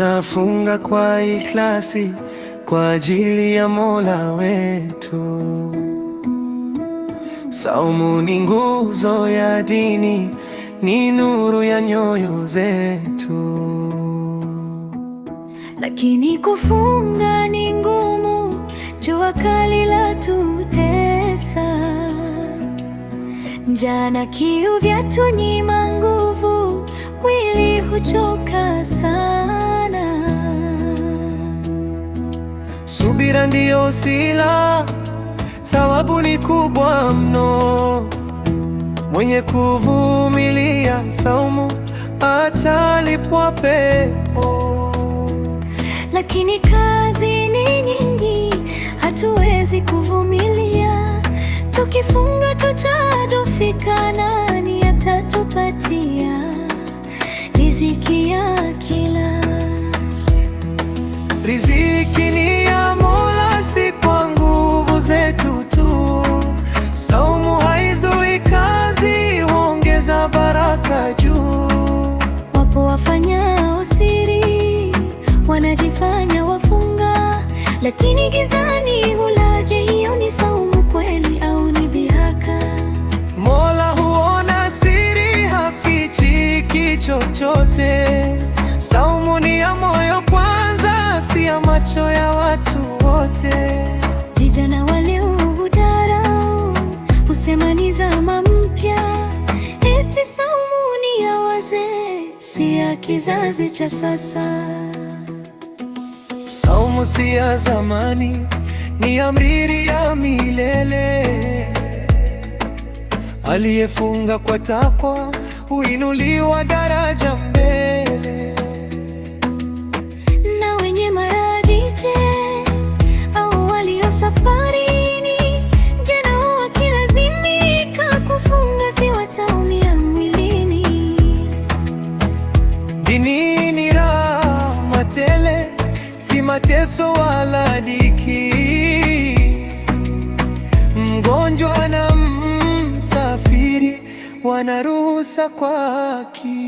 Tunafunga kwa ikhlasi kwa ajili ya Mola wetu. Saumu ni nguzo ya dini, ni nuru ya nyoyo zetu. Lakini kufunga ni ngumu, jua kali latutesa, njaa na kiu vyatunyima nguvu, mwili huchoka sana. Subira ndiyo silaha, thawabu ni kubwa mno. Mwenye kuvumilia saumu atalipwa pepo. Lakini kazi ni nyingi, hatuwezi kuvumilia. Tukifunga tutadhoofika, nani atatupatia riziki ya kila? Riziki ni ya Mola, si kwa nguvu zetu tu. Saumu haizui kazi, huongeza baraka juu. Wapo wafanyao siri, wanajifanya wafunga, lakini gizani hulaje. Hiyo ni saumu kweli au ni dhihaka? Mola huona siri, hafichiki chochote. Saumu ni ya moyo kwanza, si ya macho ya watu wote. Vijana wale hudharau, husema ni zama mpya, eti saumu ni ya wazee, si ya kizazi cha sasa. Saumu si ya zamani, ni amri ya milele. Aliyefunga kwa takwa huinuliwa daraja mbele. Na wenye maradhi je, au walio safarini, je, nao wakilazimika kufunga, si wataumia mwilini? Dini ni rahma tele, si mateso wala dhiki. Mgonjwa na msafiri wanaruhusa kwa haki.